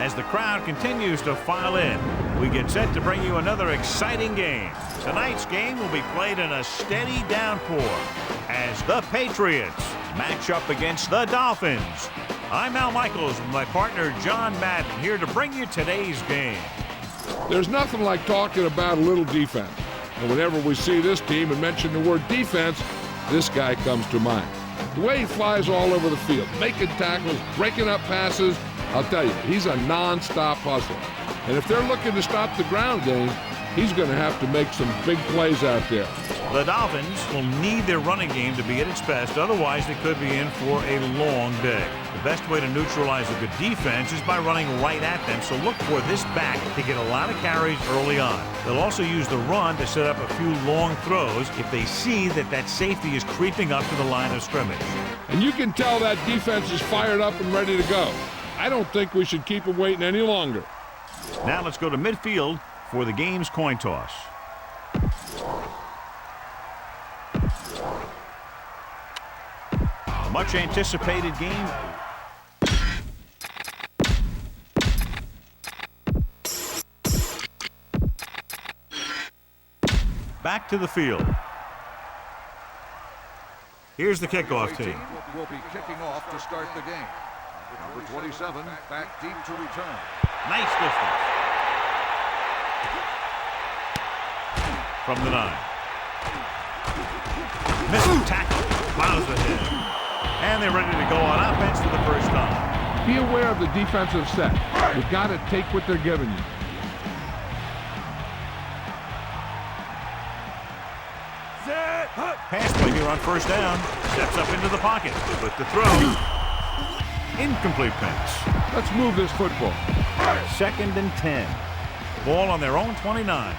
As the crowd continues to file in, we get set to bring you another exciting game. Tonight's game will be played in a steady downpour as the Patriots match up against the Dolphins. I'm Al Michaels with my partner John Madden here to bring you today's game. There's nothing like talking about a little defense. And whenever we see this team and mention the word defense, this guy comes to mind. The way he flies all over the field, making tackles, breaking up passes, I'll tell you, he's a non-stop hustler. And if they're looking to stop the ground game, he's going to have to make some big plays out there. The Dolphins will need their running game to be at its best, otherwise they could be in for a long day. The best way to neutralize a good defense is by running right at them, so look for this back to get a lot of carries early on. They'll also use the run to set up a few long throws if they see that safety is creeping up to the line of scrimmage. And you can tell that defense is fired up and ready to go. I don't think we should keep them waiting any longer. Now let's go to midfield for the game's coin toss. A much anticipated game. Back to the field. Here's the kickoff team. Will be kicking off to start the game. Number 27 back deep to return. Nice distance. From the 9. Missed tackle. Plows ahead. And they're ready to go on offense for the first time. Be aware of the defensive set. You've got to take what they're giving you. Pass play here on first down. Steps up into the pocket. With the throw. Incomplete pass. Let's move this football. 2nd and 10. Ball on their own 29.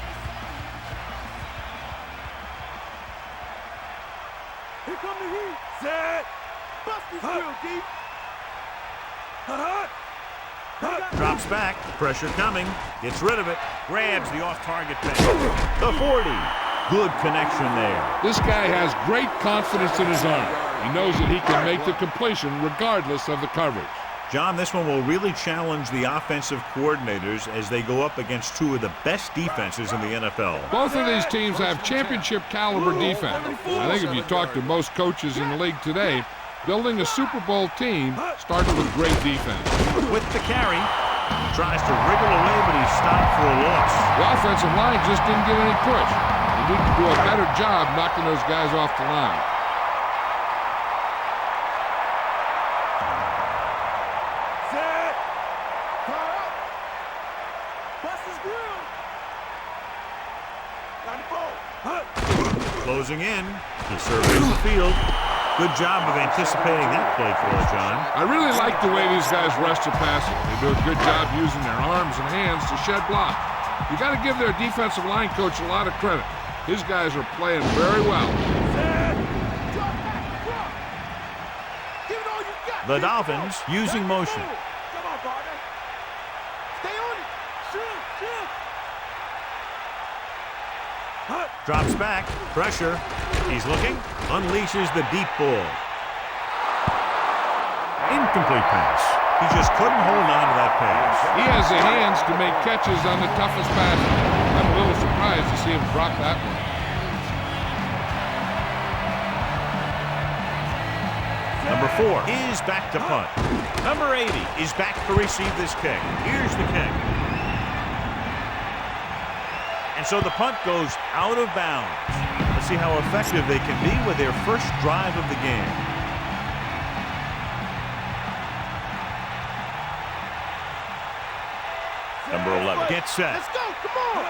Here come the heat. Set. Bust this real deep. Drops back. Pressure coming. Gets rid of it. Grabs the off-target pass. The 40. Good connection there. This guy has great confidence in his arm. He knows that he can make the completion regardless of the coverage. John, this one will really challenge the offensive coordinators as they go up against two of the best defenses in the NFL. Both of these teams have championship caliber defense. I think if you talk to most coaches in the league today, building a Super Bowl team started with great defense. With the carry, tries to wriggle away, but he's stopped for a loss. The offensive line just didn't get any push. They need to do a better job knocking those guys off the line. Set. Bust his grill. Got the ball. Closing in. He surveys the field. Good job of anticipating that play for us, John. I really like the way these guys rush the passer. They do a good job using their arms and hands to shed block. You got to give their defensive line coach a lot of credit. His guys are playing very well. The Dolphins using motion. Come on, partner. Stay on it. Shoot. Drops back. Pressure. He's looking. Unleashes the deep ball. Incomplete pass. He just couldn't hold on to that pass. He has the hands to make catches on the toughest passes. I'm a little surprised to see him drop that one. Number 4 is back to punt. Number 80 is back to receive this kick. Here's the kick. And so the punt goes out of bounds. Let's see how effective they can be with their first drive of the game. Number 11 gets set. Let's go. Come on.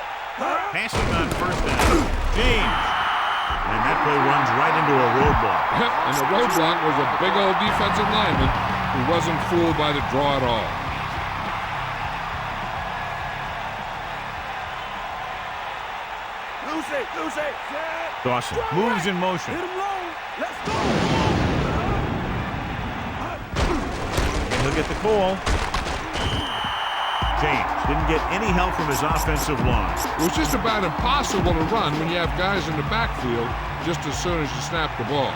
Passing on first down. James. And that play runs right into a roadblock. Yep, and the roadblock was a big old defensive lineman who wasn't fooled by the draw at all. Loose it. Dawson moves in motion. Hit him low. Let's go. He'll get the call. James didn't get any help from his offensive line. It was just about impossible to run when you have guys in the backfield just as soon as you snap the ball.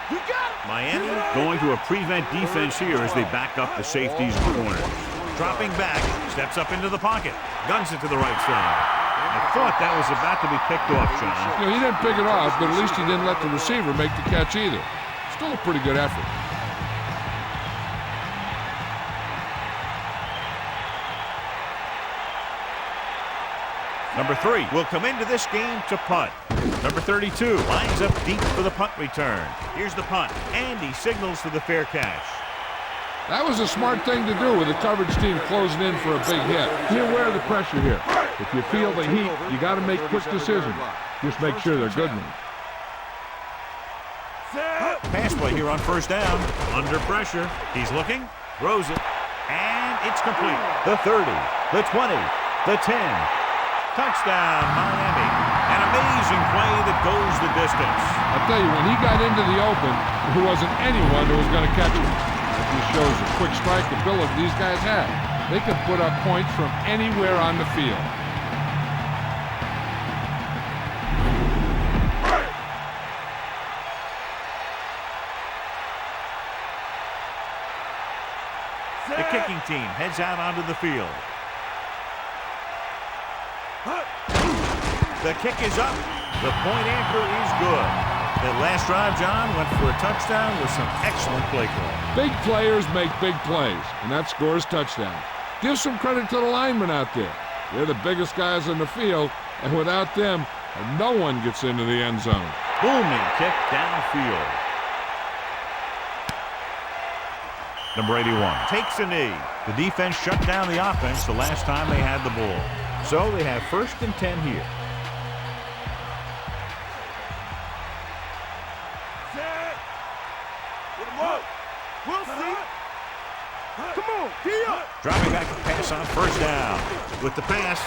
You got it. Miami going to a prevent defense here as they back up the safety's corner. Dropping back, steps up into the pocket, guns it to the right side. I thought that was about to be picked off, John. You know, he didn't pick it off, but at least he didn't let the receiver make the catch either. Still a pretty good effort. Number 3 will come into this game to punt. Number 32 lines up deep for the punt return. Here's the punt, and he signals for the fair catch. That was a smart thing to do with the coverage team closing in for a big hit. Be aware of the pressure here. If you feel the heat, you got to make quick decisions. Just make sure they're good ones. Pass play here on first down. Under pressure. He's looking, throws it, and it's complete. The 30, the 20, the 10. Touchdown, Miami. An amazing play that goes the distance. I'll tell you, when he got into the open, there wasn't anyone who was going to catch him. That just shows the quick strike ability these guys have. They can put up points from anywhere on the field. The kicking team heads out onto the field. The kick is up. The point anchor is good. That last drive, John, went for a touchdown with some excellent play call. Big players make big plays, and that scores touchdown. Give some credit to the linemen out there. They're the biggest guys in the field, and without them, no one gets into the end zone. Booming kick downfield. Number 81 takes a knee. The defense shut down the offense the last time they had the ball. So they have 1st and 10 here. We'll see. Come on, gee up. Driving back to pass on first down. With the pass.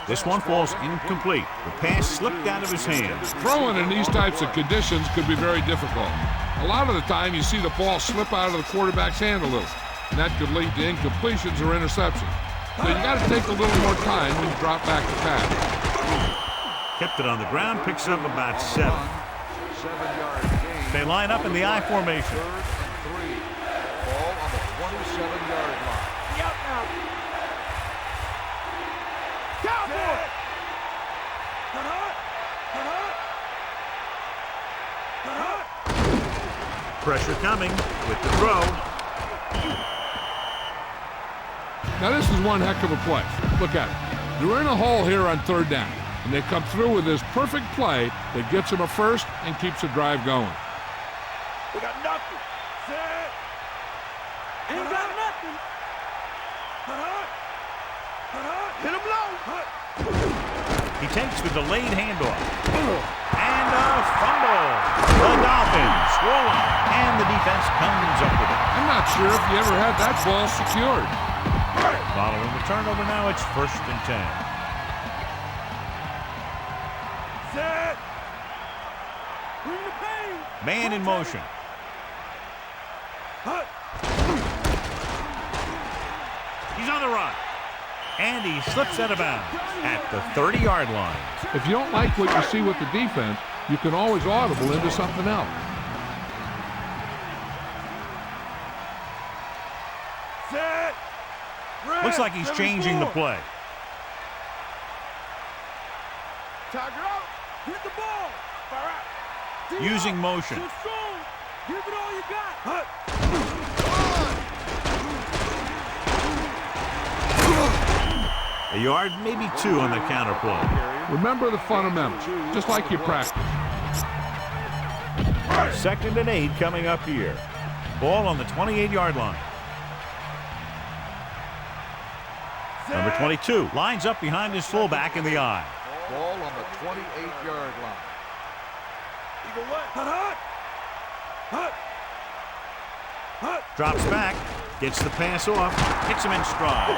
This one falls incomplete. The pass slipped out of his hands. Throwing in these types of conditions could be very difficult. A lot of the time you see the ball slip out of the quarterback's hand a little, and that could lead to incompletions or interceptions. So you got to take a little more time when you drop back the pass. Kept it on the ground, picks up about 7. 7-yard gain. They line up in the I formation. 3rd and 3. Ball on the 27-yard line. Yep, now. Cowboy. Pressure coming with the throw. Now this is one heck of a play. Look at it. They're in a hole here on 3rd down, and they come through with this perfect play that gets them a first and keeps the drive going. We got nothing. Set. Ain't got nothing. Hit him low. He takes the delayed handoff. And a fumble. The Dolphins rolling, and the defense comes up with it. I'm not sure if you ever had that ball secured. Following the turnover, now it's 1st and 10. Set. Bring the pain. Man in motion. He's on the run. And he slips out of bounds at the 30-yard line. If you don't like what you see with the defense, you can always audible into something else. Set. Looks like he's changing the play. Tiger out. Hit the ball. Fire out. Using motion. Too strong. Give it all you got. A yard, maybe 2 on the counter play. Remember the fundamentals, just like you practice. 2nd and 8 coming up here. Ball on the 28-yard line. Number 22 lines up behind his fullback in the I. Ball on the 28-yard line. Eagle what? Drops back, gets the pass off, hits him in stride.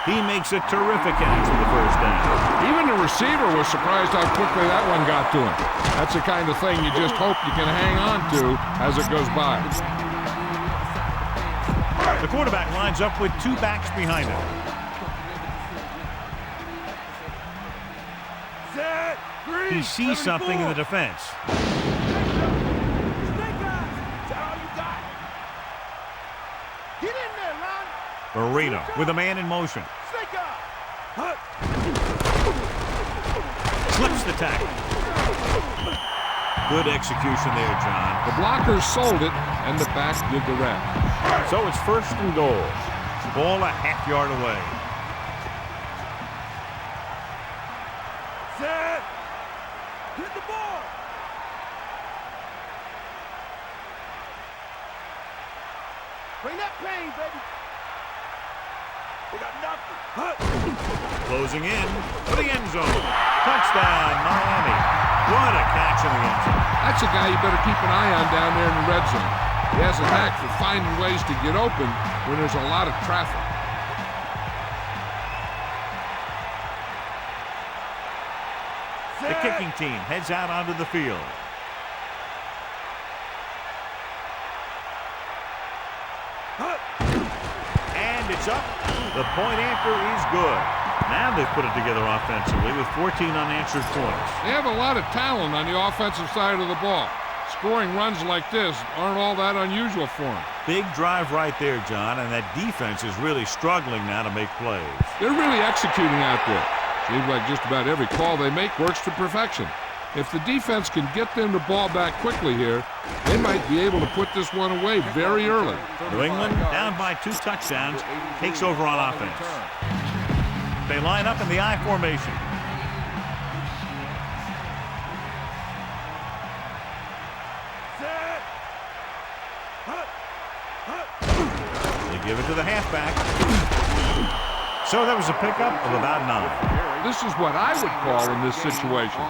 He makes a terrific catch for the first down. Even the receiver was surprised how quickly that one got to him. That's the kind of thing you just hope you can hang on to as it goes by. The quarterback lines up with 2 backs behind him. Set. He sees something in the defense. Snake Marino with a man in motion. Slips the tackle. Good execution there, John. The blockers sold it, and the back did the rest. So it's 1st and goal. Ball a half yard away. Set. Hit the ball. Bring that pain, baby. We got nothing. Closing in for the end zone. Touchdown, Miami. What a catch in the end zone. That's a guy you better keep an eye on down there in the red zone. He has a knack for finding ways to get open when there's a lot of traffic. The kicking team heads out onto the field. And it's up. The point after is good. Now they've put it together offensively with 14 unanswered points. They have a lot of talent on the offensive side of the ball. Scoring runs like this aren't all that unusual for them. Big drive right there, John, and that defense is really struggling now to make plays. They're really executing out there. Seems like just about every call they make works to perfection. If the defense can get them the ball back quickly here, they might be able to put this one away very early. New England, down by 2 touchdowns, takes over on offense. They line up in the I formation. They give it to the halfback. So that was a pickup of about 9. This is what I would call in this situation.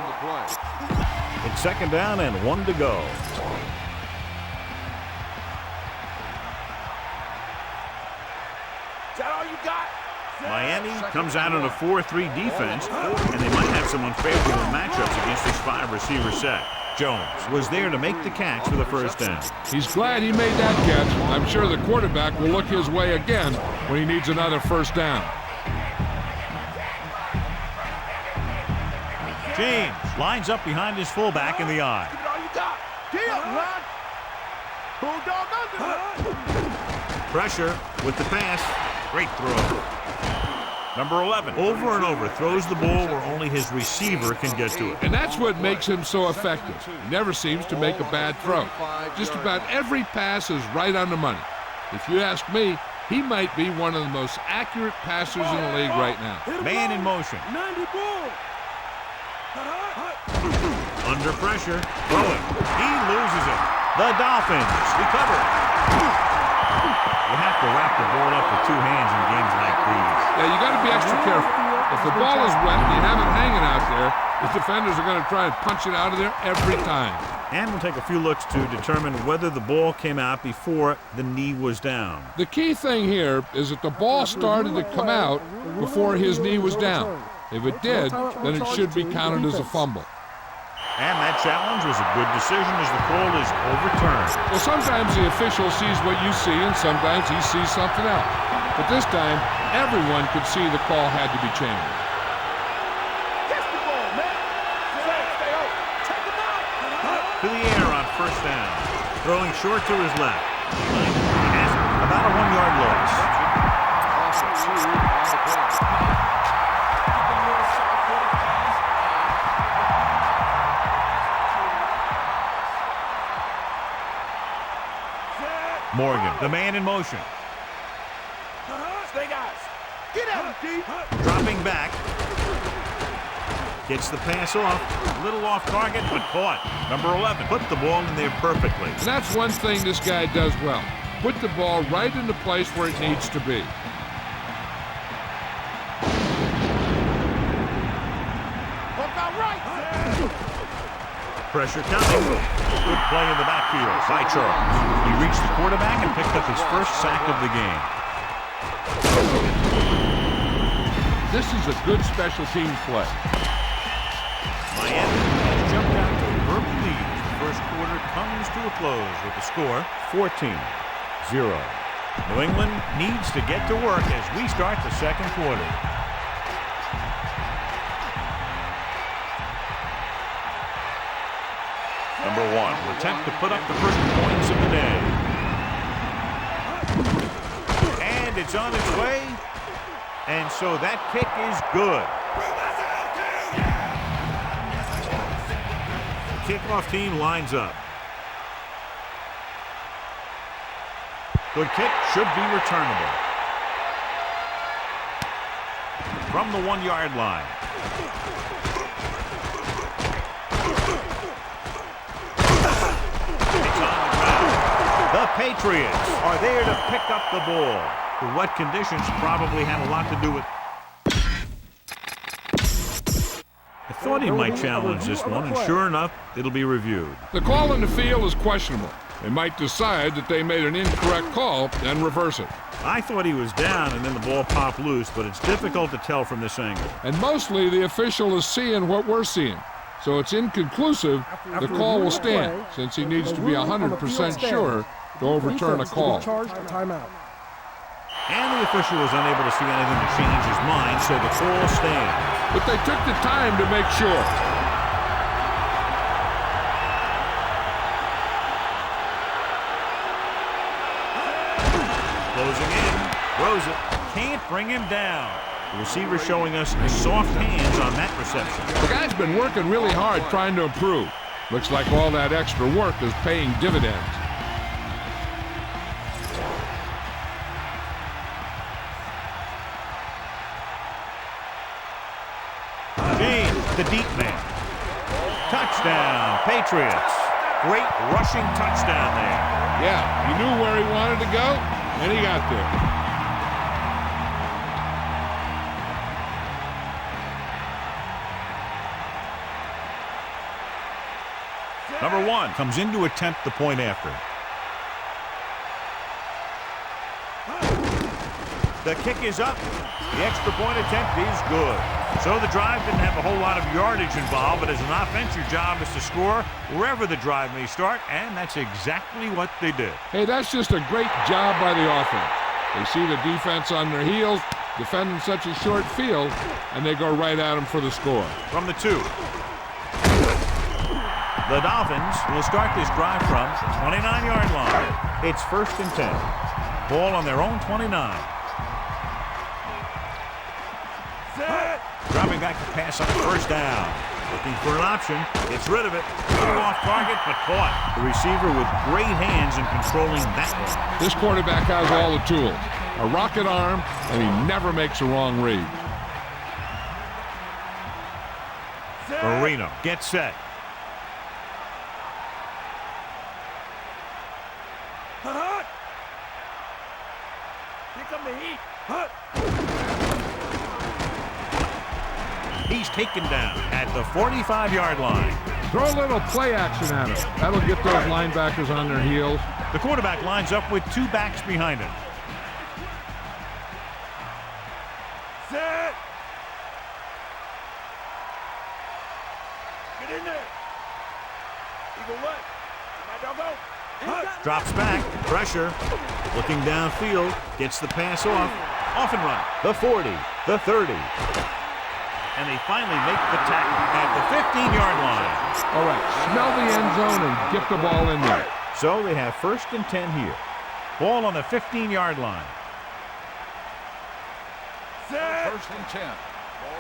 It's 2nd down and 1 to go. Is that all you got? Miami comes out in a 4-3 defense, and they might have some unfavorable matchups against this 5-receiver set. Jones was there to make the catch for the first down. He's glad he made that catch. I'm sure the quarterback will look his way again when he needs another first down. James lines up behind his fullback in the I. Give it all you got. Deal, run. Bulldog under. Pressure with the pass. Great throw. Number 11, over and over, throws the ball where only his receiver can get to it. And that's what makes him so effective. He never seems to make a bad throw. Just about every pass is right on the money. If you ask me, he might be one of the most accurate passers in the league right now. Man in motion. 90 bull. Under pressure, throwing. He loses it. The Dolphins recover. You have to wrap the ball up with 2 hands in games like these. Yeah, you got to be extra careful. If the ball is wet and you have it hanging out there, the defenders are going to try and punch it out of there every time. And we'll take a few looks to determine whether the ball came out before the knee was down. The key thing here is that the ball started to come out before his knee was down. If it did, then it should be counted as a fumble. And that challenge was a good decision as the call is overturned. Well, sometimes the official sees what you see, and sometimes he sees something else. But this time, everyone could see the call had to be changed. Catch the ball, man. Stay open. Check him out. To the air on first down. Throwing short to his left. He has about a 1-yard loss. Morgan, the man in motion. Stay guys. Get out, D. Dropping back. Gets the pass off. A little off target, but caught. Number 11 put the ball in there perfectly. And that's one thing this guy does well. Put the ball right in the place where it needs to be. Look out right. Pressure coming. Good play in the backfield by Charles. He reached the quarterback and picked up his first sack of the game. This is a good special teams play. Miami has jumped out to an early lead. The first quarter comes to a close with the score 14-0. New England needs to get to work as we start the second quarter. Number 1 will attempt to put up the first points of the day. And it's It's on its way, and so that kick is good. Kickoff team lines up. Good kick, should be returnable. From the 1-yard line. It's on the ground. The Patriots are there to pick up the ball. The wet conditions probably had a lot to do with. I thought he might challenge this one, and sure enough, it'll be reviewed. The call in the field is questionable. They might decide that they made an incorrect call and reverse it. I thought he was down and then the ball popped loose, but it's difficult to tell from this angle. And mostly the official is seeing what we're seeing. So it's inconclusive. The call will stand since he needs to be 100% sure to overturn a call. And the official was unable to see anything to change his mind, so the call stands. But they took the time to make sure. Closing in, throws it, can't bring him down. The receiver showing us soft hands on that reception. The guy's been working really hard trying to improve. Looks like all that extra work is paying dividends. James, the deep man. Touchdown, Patriots. Great rushing touchdown there. Yeah, he knew where he wanted to go, and he got there. Number 1 comes in to attempt the point after. The kick is up. The extra point attempt is good. So the drive didn't have a whole lot of yardage involved, but as an offense, your job is to score wherever the drive may start, and that's exactly what they did. Hey, that's just a great job by the offense. They see the defense on their heels, defending such a short field, and they go right at them for the score. From the 2. The Dolphins will start this drive from the 29-yard line. It's 1st and 10. Ball on their own 29. Dropping back to pass on the 1st down. Looking for an option. Gets rid of it. Off target, but caught. The receiver with great hands in controlling that one. This quarterback has all the tools. A rocket arm, and he never makes a wrong read. Marino gets set. Here come the heat. He's taken down at the 45-yard line. Throw a little play action at him. That'll get those linebackers on their heels. The quarterback lines up with 2 backs behind him. Set. Get in there. Eagle what? My doggo. Drops back, pressure, looking downfield, gets the pass off and run. The 40, the 30. And they finally make the tackle at the 15-yard line. All right, smell the end zone and get the ball in there. So they have 1st and 10 here. Ball on the 15-yard line. Set. 1st and 10.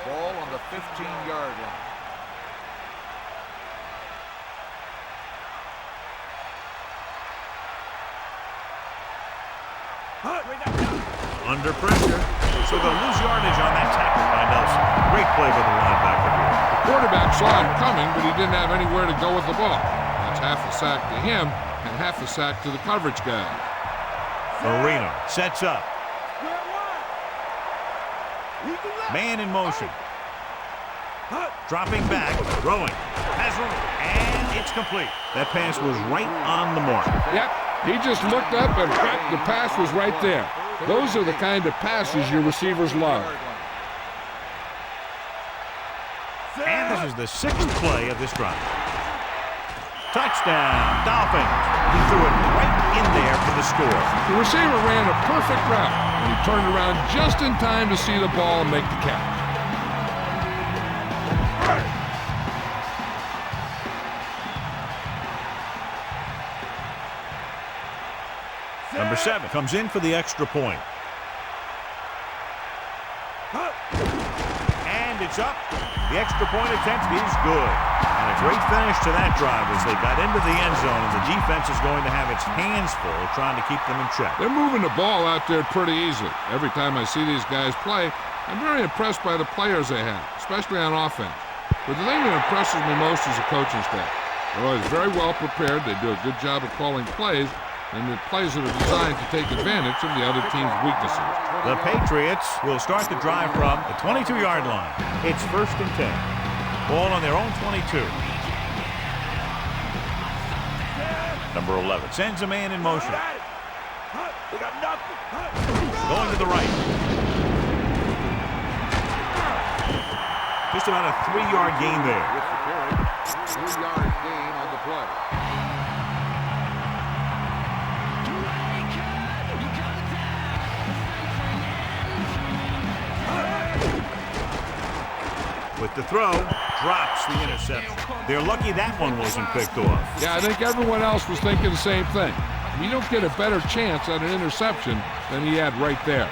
Ball on the 15-yard line. Under pressure, so they'll lose yardage on that tackle by Nelson. Great play by the linebacker here. The quarterback saw him coming, but he didn't have anywhere to go with the ball. That's half a sack to him and half a sack to the coverage guy. Marino sets up. Man in motion. Dropping back, throwing. Has room, and it's complete. That pass was right on the mark. Yep, he just looked up and the pass was right there. Those are the kind of passes your receivers love. And this is the 6th play of this drive. Touchdown, Dolphins. He threw it right in there for the score. The receiver ran a perfect route, and he turned around just in time to see the ball and make the catch. Number 7 comes in for the extra point. And it's up. The extra point attempt is good. And a great finish to that drive as they got into the end zone, and the defense is going to have its hands full trying to keep them in check. They're moving the ball out there pretty easily. Every time I see these guys play, I'm very impressed by the players they have, especially on offense. But the thing that impresses me most is the coaching staff. They're always very well prepared. They do a good job of calling plays, and the plays that are designed to take advantage of the other team's weaknesses. The Patriots will start the drive from the 22-yard line. It's 1st and 10. Ball on their own 22. Number 11 sends a man in motion. Going to the right. Just about a 3-yard gain there. 3-yard gain on the play. With the throw, drops the interception. They're lucky that one wasn't picked off. Yeah, I think everyone else was thinking the same thing. You don't get a better chance at an interception than he had right there.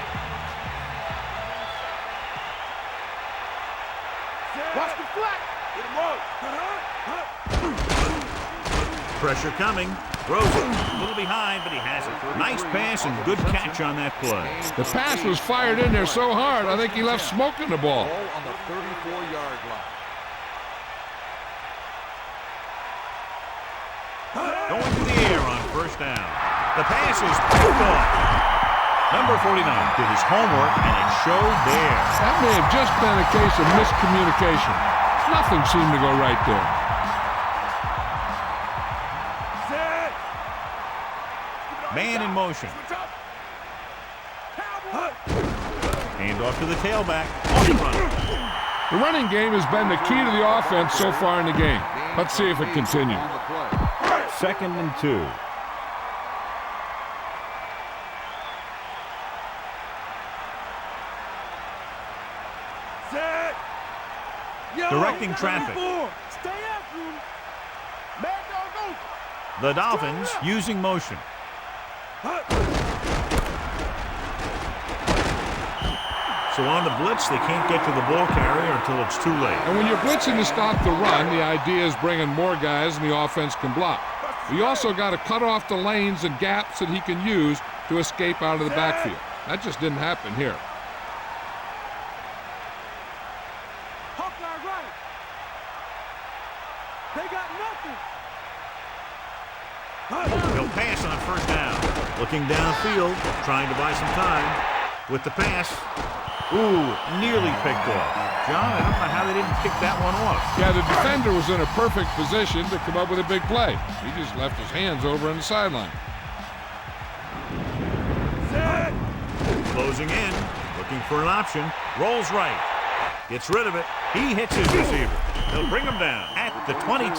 Watch the flat. Pressure coming. Throws it. A little behind, but he has it. Nice pass and good catch on that play. The pass was fired in there so hard, I think he left smoke in the ball. Ball on the 34-yard line. Going to the air on 1st down. The pass is picked off. Number 49 did his homework, and it showed there. That may have just been a case of miscommunication. Nothing seemed to go right there. Man in motion. Hand off to the tailback. On the run. The running game has been the key to the offense so far in the game. Let's see if it continues. 2nd and 2. Directing traffic. Stay after him. Man, go. The Dolphins using motion. So on the blitz, they can't get to the ball carrier until it's too late. And when you're blitzing to stop the run, the idea is bringing more guys and the offense can block. You also got to cut off the lanes and gaps that he can use to escape out of the backfield. That just didn't happen here. Hawkeye right. They got nothing. They'll pass on 1st down. Looking downfield, trying to buy some time. With the pass. Ooh, nearly picked off. John, I don't know how they didn't pick that one off. Yeah, the defender was in a perfect position to come up with a big play. He just left his hands over on the sideline. Closing in, looking for an option. Rolls right. Gets rid of it. He hits his receiver. They'll bring him down at the 22.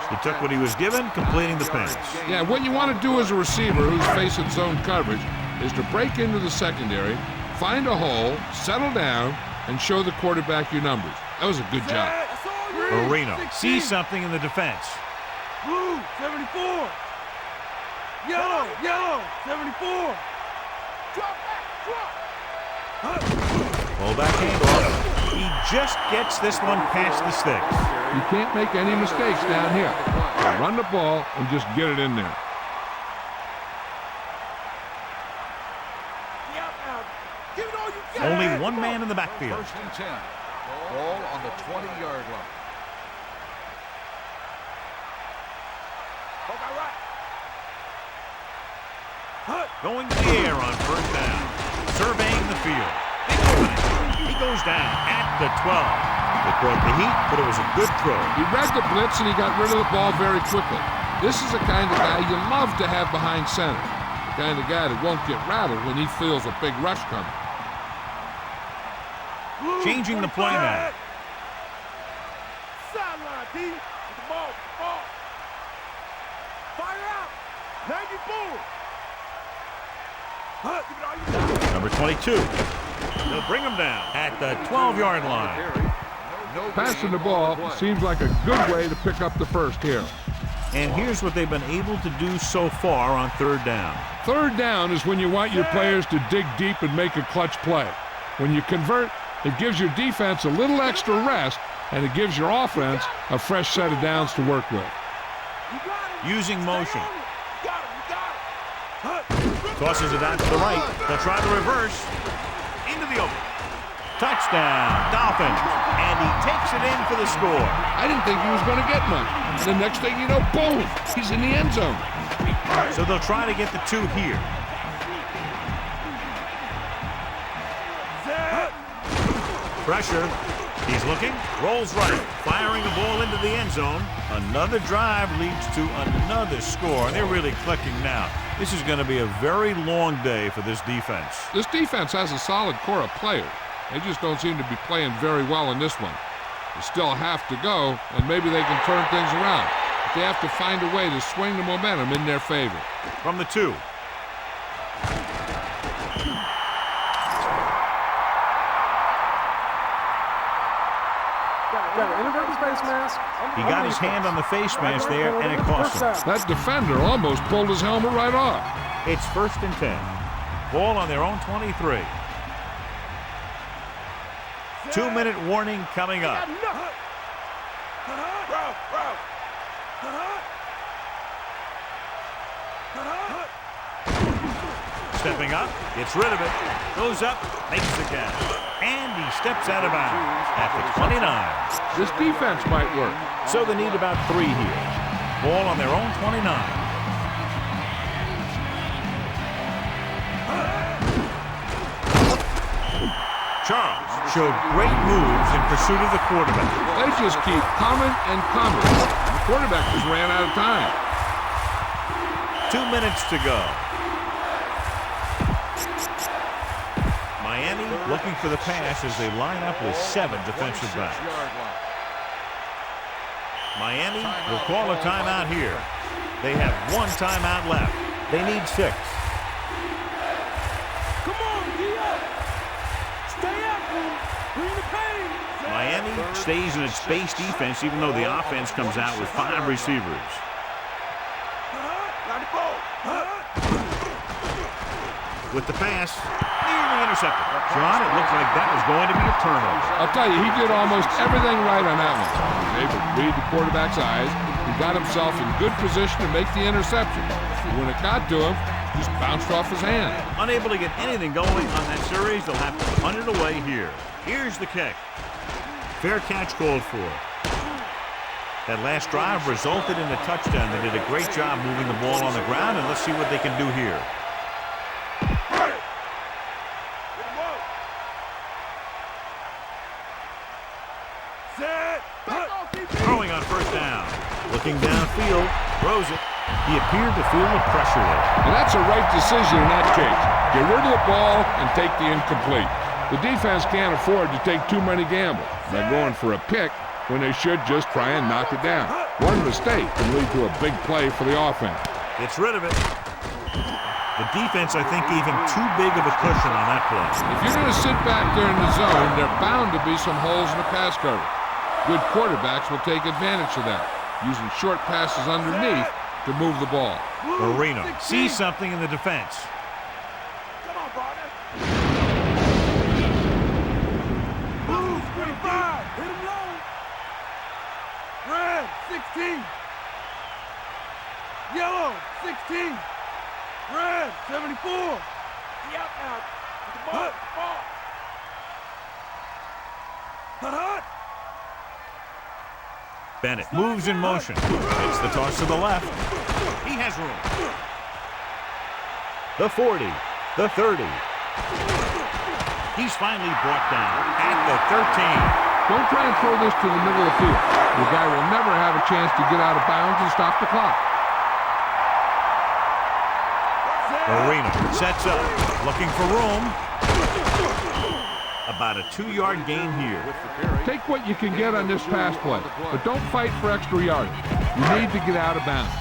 He took what he was given, completing the pass. Yeah, what you want to do as a receiver who's facing zone coverage is to break into the secondary, find a hole, settle down, and show the quarterback your numbers. That was a good job. Marino sees something in the defense. Blue, 74. Yellow, 74. Drop back, drop. Ball back handoff. He just gets this one past the sticks. You can't make any mistakes down here. Run the ball and just get it in there. Only one man in the backfield. 1st and 10. Ball on the 20-yard line. Going to the air on 1st down. Surveying the field. Big opening. He goes down at the 12. It brought the heat, but it was a good throw. He read the blitz and he got rid of the ball very quickly. This is the kind of guy you love to have behind center. The kind of guy that won't get rattled when he feels a big rush coming. Changing the play now. Sideline, D. With the ball. Fire out. 94. Number 22. They'll bring him down at the 12-yard line. Passing the ball seems like a good way to pick up the first here. And here's what they've been able to do so far on 3rd down. 3rd down is when you want your players to dig deep and make a clutch play. When you convert, It gives your defense a little extra rest, and it gives your offense a fresh set of downs to work with. Using motion. Tosses it out to the right. They'll try the reverse. Into the open. Touchdown, Dolphins. And he takes it in for the score. I didn't think he was going to get much. The next thing you know, boom, he's in the end zone. So they'll try to get the 2 here. Pressure. He's looking. Rolls right. Firing the ball into the end zone. Another drive leads to another score. And they're really clicking now. This is going to be a very long day for this defense. This defense has a solid core of players. They just don't seem to be playing very well in this one. They still have to go, and maybe they can turn things around. But they have to find a way to swing the momentum in their favor. From the 2. He got his hand on the face mask there, and it cost him. That defender almost pulled his helmet right off. It's 1st and 10. Ball on their own 23. 2-minute warning coming up. Stepping up, gets rid of it, goes up, makes the catch. And he steps out of bounds at the 29. This defense might work. So they need about 3 here. Ball on their own 29. Charles showed great moves in pursuit of the quarterback. They just keep coming and coming. The quarterback just ran out of time. 2 minutes to go. Miami looking for the pass as they line up with 7 defensive backs. Miami will call a timeout here. They have 1 timeout left. They need 6. Come on, D-up. Stay up, bring the pain. Miami stays in its base defense even though the offense comes out with 5 receivers. With the pass, nearly intercepted. John, it looked like that was going to be a turnover. I'll tell you, he did almost everything right on that one. He was able to read the quarterback's eyes. He got himself in good position to make the interception. When it got to him, it just bounced off his hand. Unable to get anything going on that series, they'll have to punt it away here. Here's the kick. Fair catch called for. That last drive resulted in a touchdown. They did a great job moving the ball on the ground, and let's see what they can do here. Throwing on 1st down. Looking downfield, throws it. He appeared to feel the pressure there. And that's a right decision in that case. Get rid of the ball and take the incomplete. The defense can't afford to take too many gambles. They're going for a pick when they should just try and knock it down. One mistake can lead to a big play for the offense. Gets rid of it. The defense, I think, gave him too big of a cushion on that play. If you're going to sit back there in the zone, there are bound to be some holes in the pass coverage. Good quarterbacks will take advantage of that, using short passes underneath to move the ball. Marino sees something in the defense. Come on, partner. Blue 25. Hit him low. Red 16. Yellow 16. Red 74. The out now. With the ball. Hut. Bennett moves in motion. Takes the toss to the left. He has room. The 40. The 30. He's finally brought down at the 13. Don't try and throw this to the middle of the field. The guy will never have a chance to get out of bounds and stop the clock. Marino sets up. Looking for room. About a 2-yard gain here. Take what you can get on this pass play, but don't fight for extra yards. You need to get out of bounds.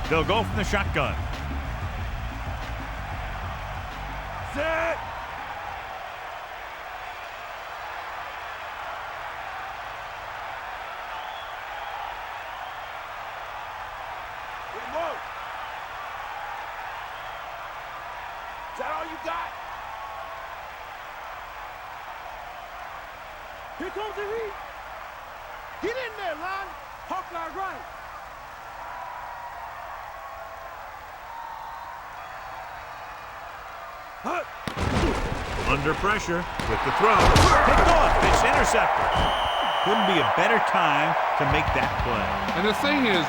They'll go from the shotgun. Set. Is that all you got? Here comes the heat. Get in there, line. Hawk line right. Under pressure with the throw. Picked off. It's intercepted. Couldn't be a better time to make that play. And the thing is,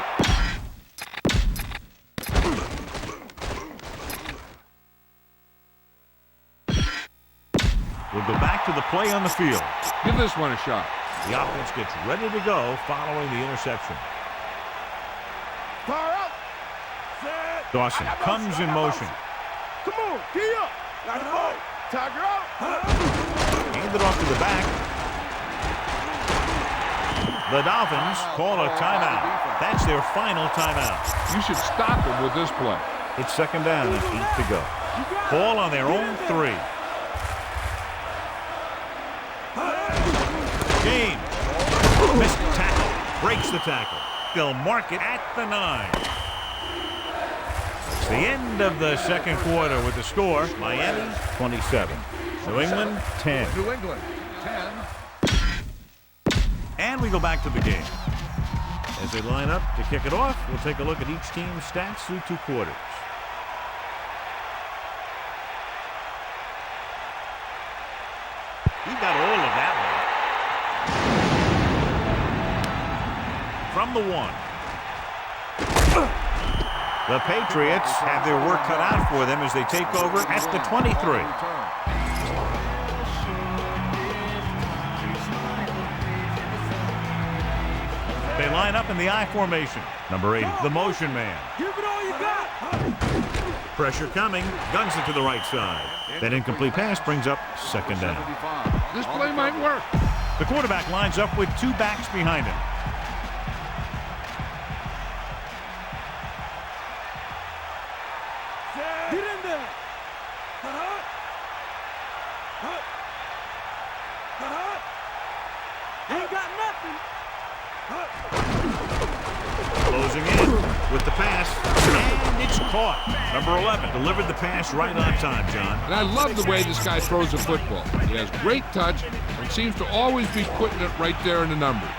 we'll go back to the play on the field. give this one a shot. The offense gets ready to go following the interception. Fire out. Set. Dawson comes in motion. Come on, gee up. Got the ball. Tiger out. Hand it off to the back. The Dolphins call a timeout. That's their final timeout. You should stop them with this play. It's second down and 8 to go. Ball on their own 3. James. Missed the tackle. Breaks the tackle. They'll mark it at the 9. It's the end of the second quarter with the score. Miami 27. New England 10. New England 10. And we go back to the game. As they line up to kick it off, we'll take a look at each team's stats through 2 quarters. He got all of that one. From the 1. The Patriots have their work cut out for them as they take over at the 23. They line up in the I formation. Number 8, the motion man. Give it all you got. Pressure coming. Guns it to the right side. That incomplete pass brings up second down. This play might work. The quarterback lines up with 2 backs behind him. Get in there. Ain't got nothing. Closing in with the pass. And it's caught. Number 11 delivered the pass right on time, John. And I love the way this guy throws the football. He has great touch and seems to always be putting it right there in the numbers.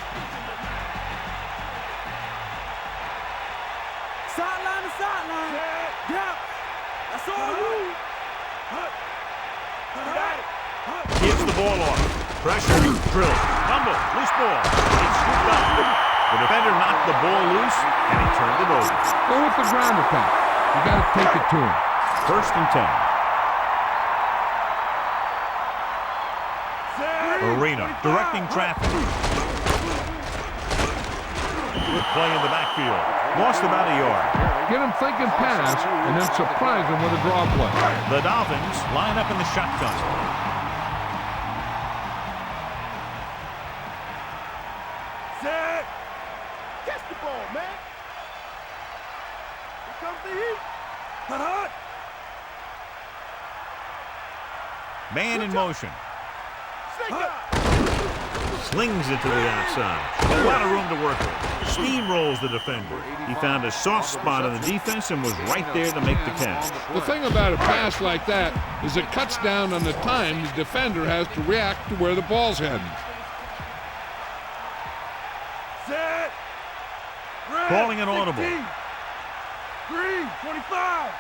Sideline to sideline. Yeah. That's all you. Gives the ball off. Pressure. Drill. Fumble. Loose ball. It's scooped up. The defender knocked the ball loose, and he turned it over. Go with the ground attack. You got to take it to him. First and 10. Arena directing traffic. Good play in the backfield. Lost about a yard. Get him thinking pass and then surprise him with a draw play. The Dolphins line up in the shotgun. Set. Catch the ball, man. Here comes the heat. Man in motion. Snake out. Slings it to the outside. A lot of room to work with. Steamrolls the defender. He found a soft spot on the defense and was right there to make the catch. The thing about a pass like that is it cuts down on the time the defender has to react to where the ball's heading. Set. Red. Calling an audible. 16. Green. 25.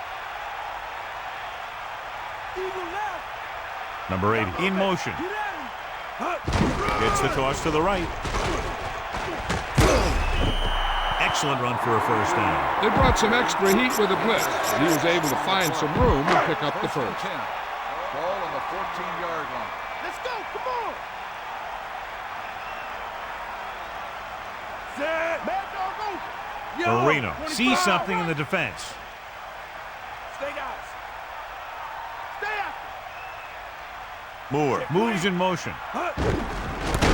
Eagle left. Number 8 in motion. Get at him. Gets the toss to the right. Excellent run for a first down. They brought some extra heat with the blitz. He was able to find some room and pick up the first. 10. Ball on the 14-yard line. Let's go. Come on. Set. Mad dog open. Yo, Marino 25. sees something in the defense. Stay guys. Stay after. Moore moves in motion.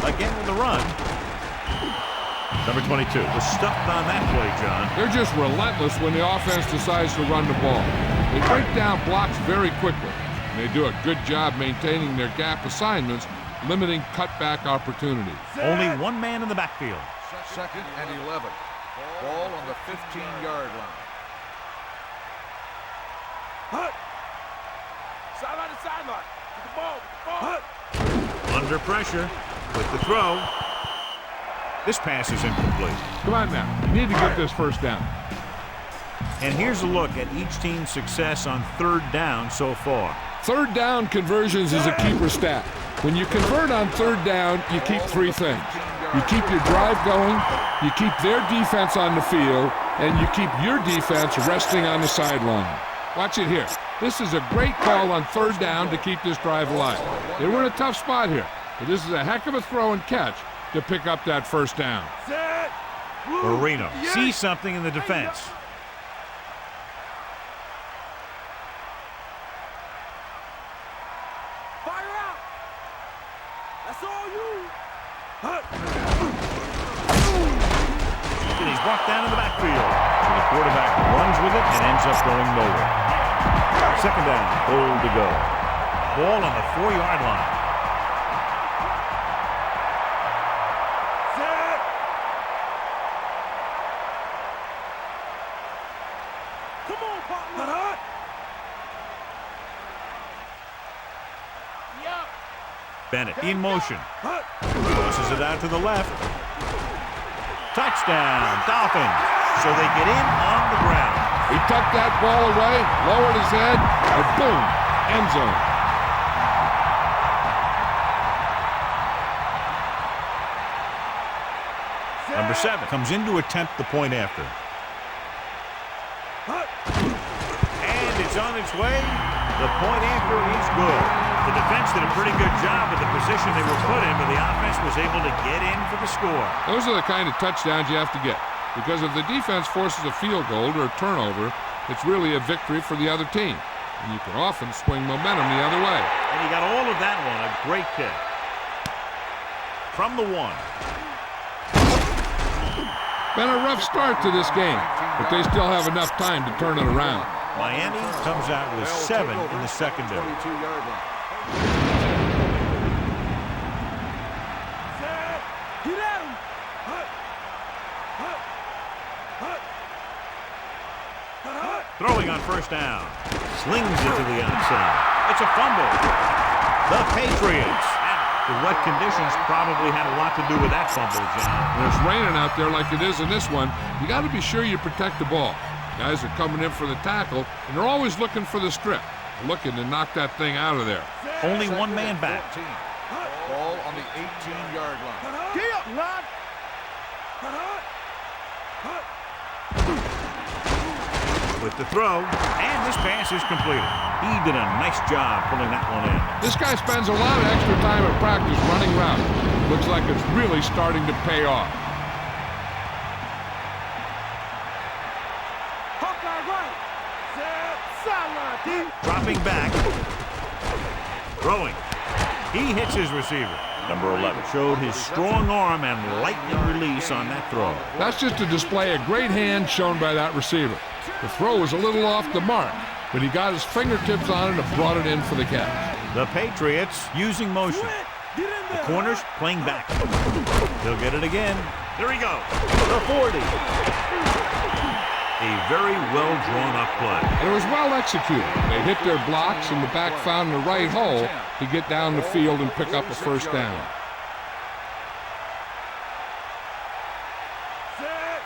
Again with the run. Number 22 was stuffed on that play, John. They're just relentless when the offense decides to run the ball. They break down blocks very quickly, and they do a good job maintaining their gap assignments, limiting cutback opportunities. Only one man in the backfield. Second and 11. Ball on the 15-yard line. Sideline to sideline. Get the ball. Under pressure. With the throw. This pass is incomplete. Come on now. You need to get this first down. And here's a look at each team's success on third down so far. Third down conversions is a keeper stat. When you convert on third down, you keep three things. You keep your drive going, you keep their defense on the field, and you keep your defense resting on the sideline. Watch it here. This is a great call on third down to keep this drive alive. They were in a tough spot here, but this is a heck of a throw and catch to pick up that first down. Marino sees something in the defense. Fire out. That's all you. And he's brought down in the backfield. So the quarterback runs with it and ends up going nowhere. Second down, goal to go. Ball on the 4-yard line. Set. Come on, partner. Yeah. Bennett in motion. Tosses it out to the left. Touchdown, Dolphins. So they get in on the ground. He tucked that ball away, lowered his head, and boom, end zone. Number 7 comes in to attempt the point after. And it's on its way. The point after is good. The defense did a pretty good job with the position they were put in, but the offense was able to get in for the score. Those are the kind of touchdowns you have to get. Because if the defense forces a field goal or a turnover, it's really a victory for the other team. And you can often swing momentum the other way. And he got all of that one. A great kick. From the 1. Been a rough start to this game, but they still have enough time to turn it around. Miami comes out with 7 in the secondary. 22-yard line. Get at him. Throwing on first down. Slings it to the outside. It's a fumble. The Patriots. The wet conditions probably had a lot to do with that fumble, John. When it's raining out there like it is in this one, you got to be sure you protect the ball. Guys are coming in for the tackle, and they're always looking for the strip, looking to knock that thing out of there. Only one man back. 14. Ball on the 18-yard line. Get up, lad. With the throw, and this pass is completed. He did a nice job pulling that one in. This guy spends a lot of extra time at practice running routes. Looks like it's really starting to pay off. Hawkeye right. Set. Sideline, D. Dropping back. Throwing. He hits his receiver. Number 11 showed his strong arm and lightning release on that throw. That's just a display of great hand shown by that receiver. The throw was a little off the mark, but he got his fingertips on it and brought it in for the catch. The Patriots using motion. Get in The there. corners playing back. He'll get it again. There he goes. The 40. A very well-drawn-up play. It was well executed. They hit their blocks, and the back found the right hole to get down the field and pick up a first down. Set.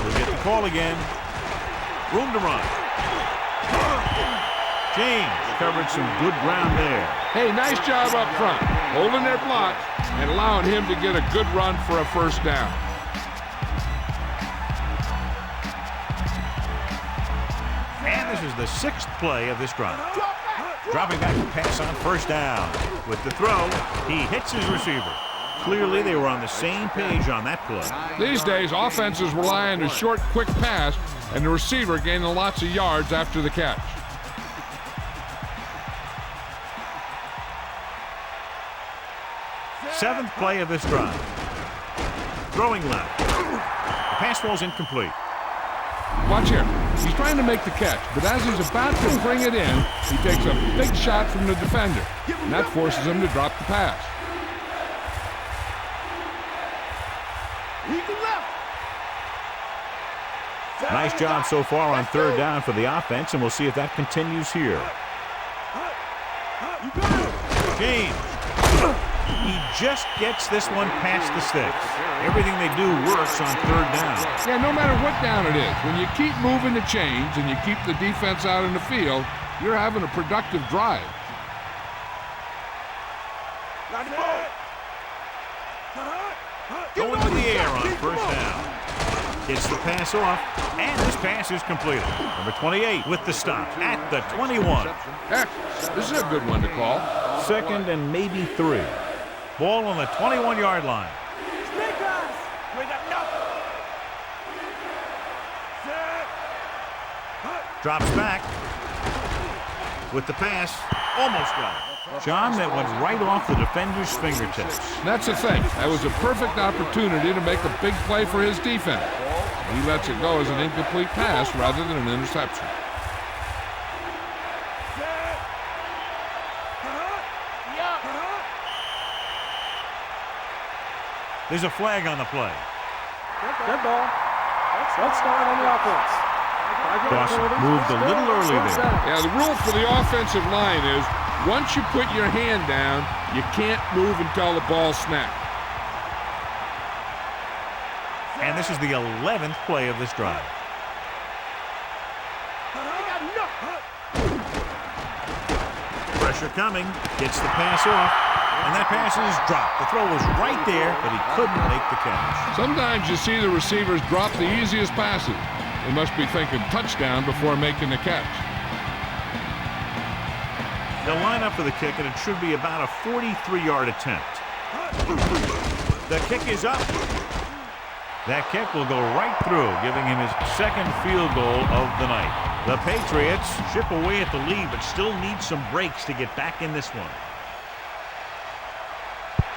We'll get the call again. Room to run. James covered some good ground there. Hey, nice job up front, holding their blocks and allowing him to get a good run for a first down. And this is the 6th play of this drive. Dropping back to pass on first down. With the throw, he hits his receiver. Clearly, they were on the same page on that play. These days, offenses rely on a short, quick pass and the receiver gaining lots of yards after the catch. Seventh play of this drive. Throwing left. The pass ball's incomplete. Watch here. He's trying to make the catch, but as he's about to bring it in, he takes a big shot from the defender, and that forces him to drop the pass. Nice job so far on third down for the offense, and we'll see if that continues here. James. He just gets this one past the sticks. Everything they do works on third down. Yeah, no matter what down it is, when you keep moving the chains and you keep the defense out in the field, you're having a productive drive. Going to the air on first down. Gets the pass off, and this pass is completed. Number 28 with the stop at the 21. Heck, this is a good one to call. Second and maybe 3. Ball on the 21-yard line. Drops back with the pass. Almost got it. John, that went right off the defender's fingertips. That's the thing. That was a perfect opportunity to make a big play for his defense. He lets it go as an incomplete pass rather than an interception. There's a flag on the play. Good ball. Let's start on the offense. Dawson moved a little early there. Yeah, the rule for the offensive line is once you put your hand down, you can't move until the ball snapped. And this is the 11th play of this drive. Pressure coming. Gets the pass off. And that pass is dropped. The throw was right there, but he couldn't make the catch. Sometimes you see the receivers drop the easiest passes. They must be thinking touchdown before making the catch. They'll line up for the kick, and it should be about a 43-yard attempt. The kick is up. That kick will go right through, giving him his second field goal of the night. The Patriots chip away at the lead, but still need some breaks to get back in this one.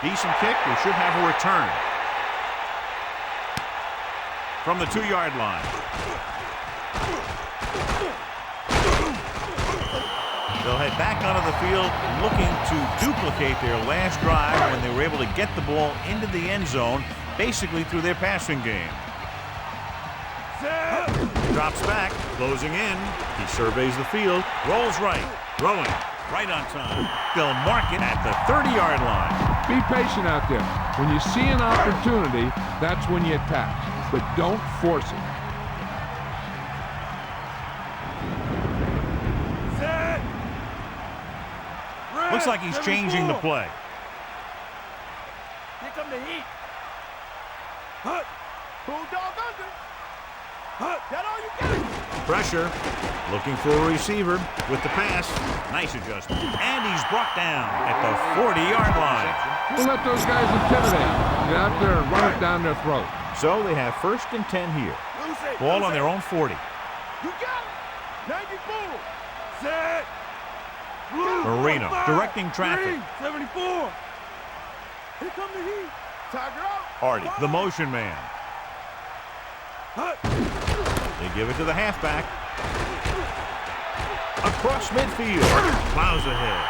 Decent kick. We should have a return. From the 2-yard line. They'll head back onto the field looking to duplicate their last drive when they were able to get the ball into the end zone, basically through their passing game. Drops back, closing in. He surveys the field, rolls right, throwing right on time. They'll mark it at the 30-yard line. Be patient out there. When you see an opportunity, that's when you attack. But don't force it. Looks like he's changing the play. Here come the heat. Bulldog under. That all you got? Pressure. Looking for a receiver with the pass. Nice adjustment. And he's brought down at the 40-yard line. Don't let those guys intimidate. Get out there and run it down their throat. So they have first and 10 here. Ball on their own 40. You got it. 94. Set. Marino directing traffic. 74. Here come the heat. Tiger out. Hardy, the motion man. They give it to the halfback. Across midfield. Plows ahead.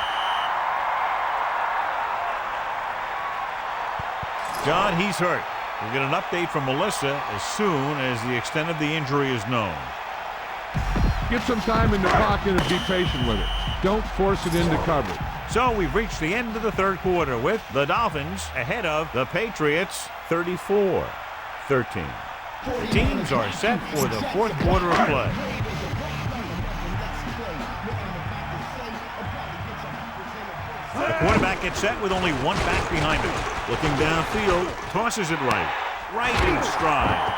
John, he's hurt. We'll get an update from Melissa as soon as the extent of the injury is known. Get some time in the pocket and be patient with it. Don't force it into coverage. So we've reached the end of the third quarter with the Dolphins ahead of the Patriots 34-13. The teams are set for the fourth quarter of play. The quarterback gets set with only one back behind him. Looking downfield, tosses it right in stride.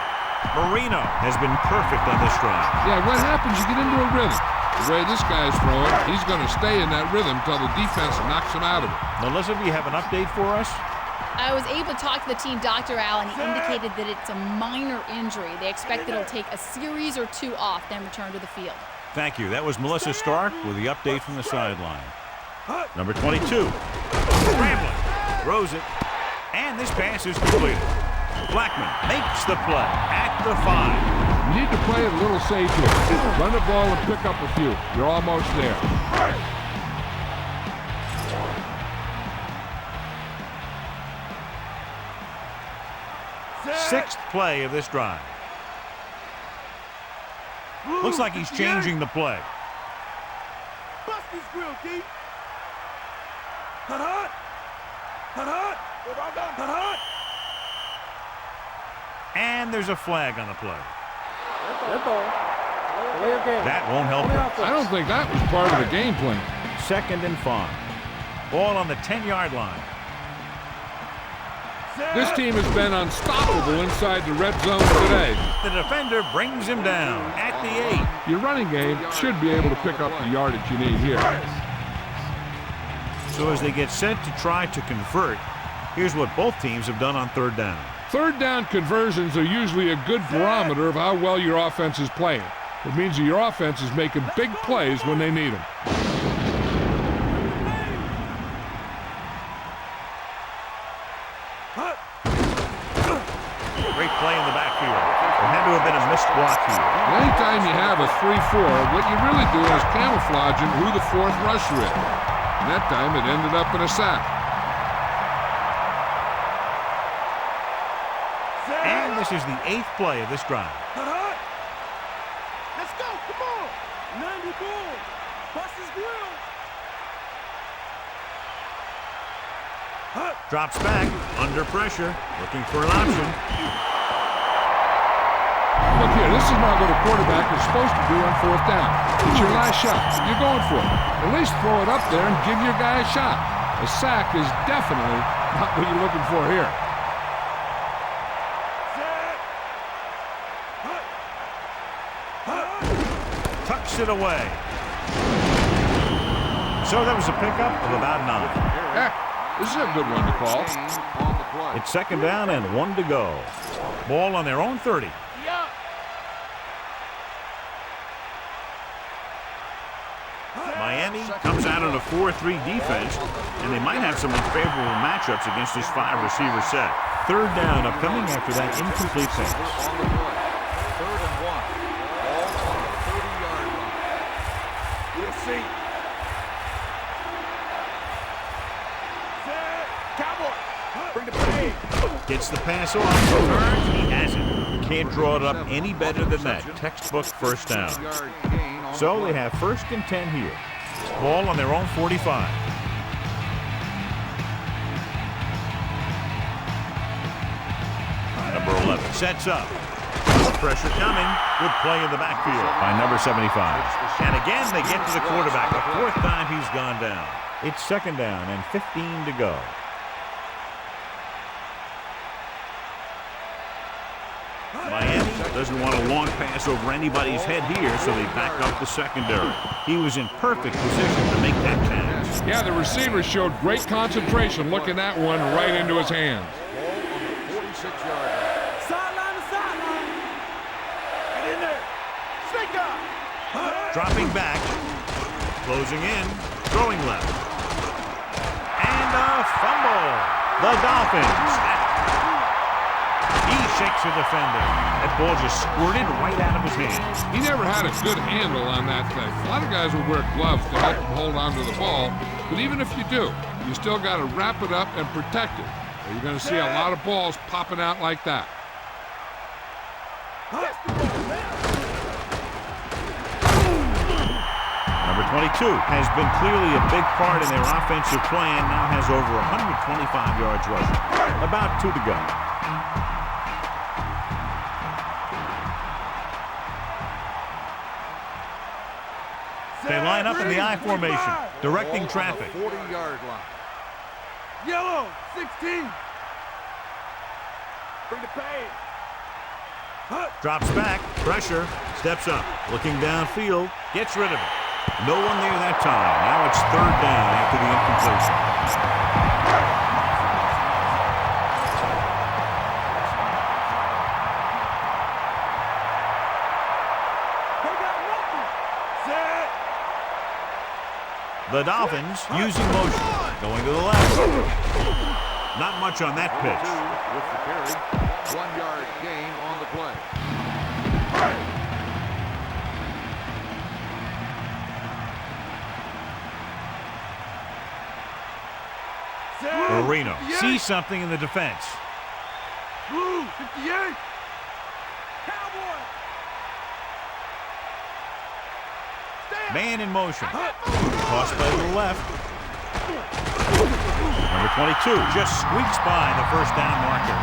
Marino has been perfect on this drive. Yeah, what happens? You get into a rhythm. The way this guy's throwing, he's going to stay in that rhythm until the defense knocks him out of it. Melissa, do you have an update for us? I was able to talk to the team, Dr. Al, and he indicated that it's a minor injury. They expect that it'll take a series or two off, then return to the field. Thank you. That was Melissa Stark with the update from the sideline. Number 22, scrambling, throws it, and this pass is completed. Blackman makes the play at the 5. You need to play it a little safe here. Run the ball and pick up a few. You're almost there. Sixth play of this drive. Looks like he's changing the play. Bust his grill, D. And there's a flag on the play. That won't help them. I don't think that was part of the game plan. 2nd and 5. Ball on the 10-yard line. This team has been unstoppable inside the red zone today. The defender brings him down at the 8. Your running game should be able to pick up the yardage you need here. So as they get set to try to convert, here's what both teams have done on 3rd down. 3rd down conversions are usually a good barometer of how well your offense is playing. It means that your offense is making big plays when they need them. Great play in the backfield. There had to have been a missed block here. Anytime you have a 3-4, what you're really doing is camouflaging who the 4th rusher is. And that time it ended up in a sack. And this is the 8th play of this drive. Let's go, come on. 90 bull. Bust his grill. Drops back, under pressure, looking for an option. Look here, this is not what a quarterback is supposed to do on 4th down. It's your last shot. You're going for it. At least throw it up there and give your guy a shot. A sack is definitely not what you're looking for here. Tucks it away. So that was a pickup of about 9. Heck, this is a good one to call. It's 2nd down and 1 to go. Ball on their own 30. Miami comes out in a 4-3 defense, and they might have some unfavorable matchups against this 5-receiver set. 3rd down upcoming after that incomplete pass. 3rd and 1. Ball on the 30-yard line. We'll see. Cowboy. Bring the pain. Gets the pass off. Turns. He has it. Can't draw it up any better than that. Textbook 1st down. So they have 1st and 10 here. Ball on their own 45. Number 11 sets up. Pressure coming. Good play in the backfield by number 75. And again, they get to the quarterback. The 4th time he's gone down. It's 2nd down and 15 to go. Miami doesn't want a long pass over anybody's head here, so they back up the secondary. He was in perfect position to make that catch. Yeah, the receiver showed great concentration looking that one right into his hands. Ball on the 46-yard line. Sideline to sideline. Get in there. Snake up. Dropping back. Closing in. Throwing left. And a fumble. The Dolphins. He shakes a defender. That ball just squirted right out of his hands. He never had a good handle on that thing. A lot of guys will wear gloves to help him hold onto the ball, but even if you do, you still got to wrap it up and protect it. Or you're going to see a lot of balls popping out like that. Number 22 has been clearly a big part in their offensive plan. Now has over 125 yards rushing. About 2 to go. They line up in the I formation, directing traffic. 40-yard line. Yellow, 16. Bring the pain. Drops back, pressure, steps up, looking downfield, gets rid of it. No one there that time. Now it's 3rd down after the incompletion. The Dolphins using motion, going to the left. Not much on that pitch. With the carry, 1-yard gain on the play. Marino sees something in the defense. Blue, 58. Cowboy. Man in motion. Tossed by the left. Number 22 just squeaks by the first down marker.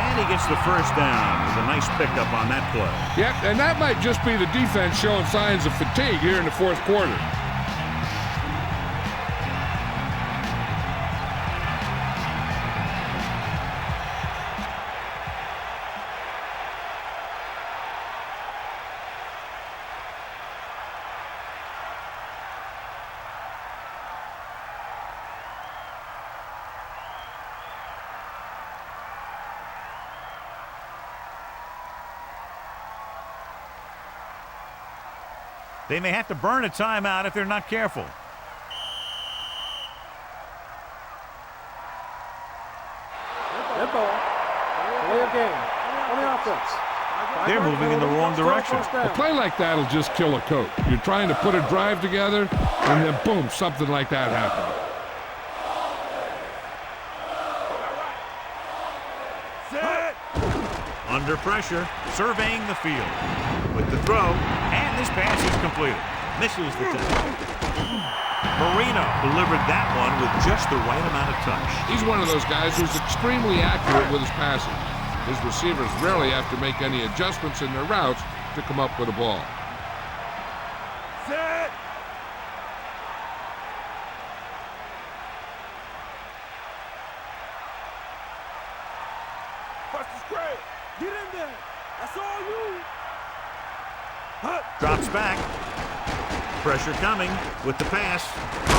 And he gets the first down with a nice pickup on that play. Yep, and that might just be the defense showing signs of fatigue here in the fourth quarter. They may have to burn a timeout if they're not careful. Good ball. Play a game. On the offense. They're moving in the wrong direction. A play like that will just kill a coach. You're trying to put a drive together, and then boom, something like that happens. Under pressure, surveying the field. With the throw, and this pass is completed. Misses the tackle. Marino delivered that one with just the right amount of touch. He's one of those guys who's extremely accurate with his passing. His receivers rarely have to make any adjustments in their routes to come up with a ball. Set. Buster's great. Get in there. That's all you. Drops back. Pressure coming with the pass.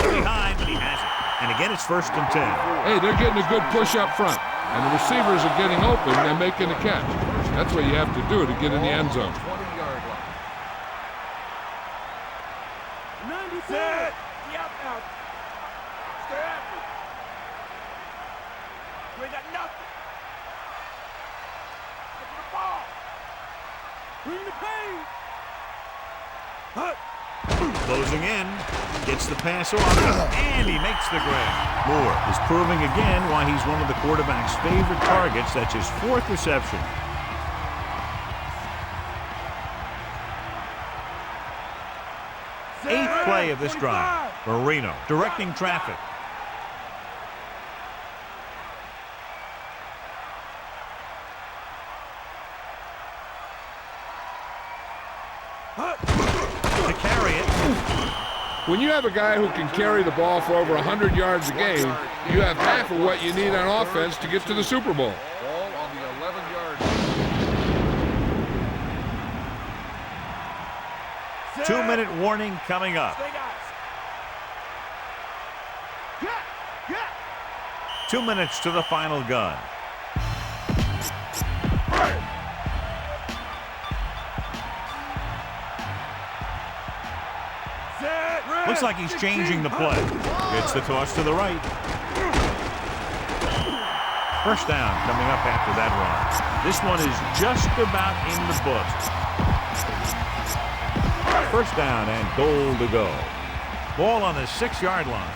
Behind, but he has it. And again, it's 1st and 10. Hey, they're getting a good push up front, and the receivers are getting open and making a catch. That's what you have to do to get in the end zone. 20-yard line. 90 set. Yep, out. Stay after. You ain't got nothing. Get to the ball. Bring the pain. Closing in, gets the pass off, and he makes the grab. Moore is proving again why he's one of the quarterback's favorite targets. That's his 4th reception. Eighth play of this drive. Marino directing traffic. To carry it. When you have a guy who can carry the ball for over 100 yards a game, you have half of what you need on offense to get to the Super Bowl. Ball on the 11-yard line. 2-minute warning coming up. 2 minutes to the final gun. Looks like he's changing the play. Gets the toss to the right. First down coming up after that run. This one is just about in the books. First down and goal to go. Ball on the 6-yard line.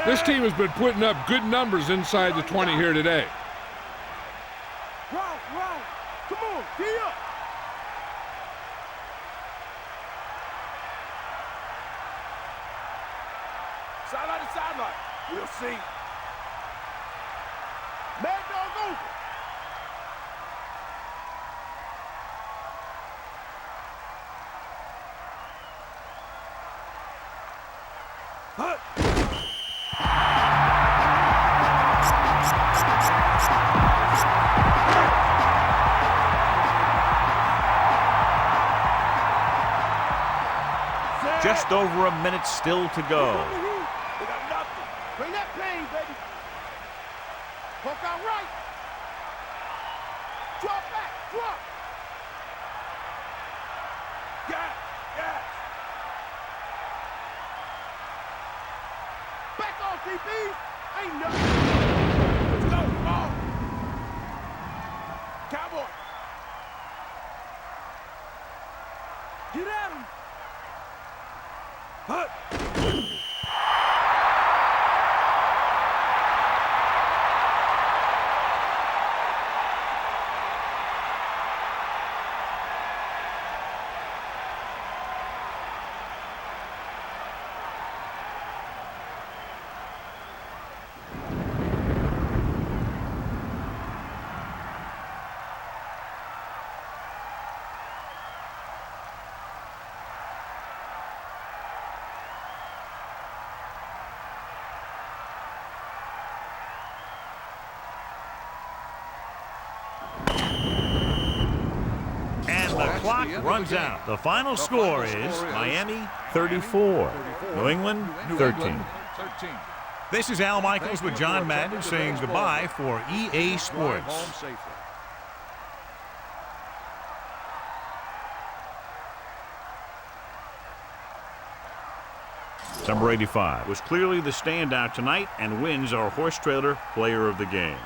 This team has been putting up good numbers inside the 20 here today. Wow. Come on, get up. Sideline to sideline. We'll see. Mad Dog over. Just over a minute still to go. They got nothing. Bring that pain, baby. Poke out right. Drop back. Drop. Gas. Back off, DB. Ain't nothing. Let's go. Ball. Cowboy. Get at him. Hut. clock runs out. The final score is Miami 34, New England 13. This is Al Michaels with John Madden saying goodbye for EA Sports. Number 85 was clearly the standout tonight and wins our horse trailer player of the game.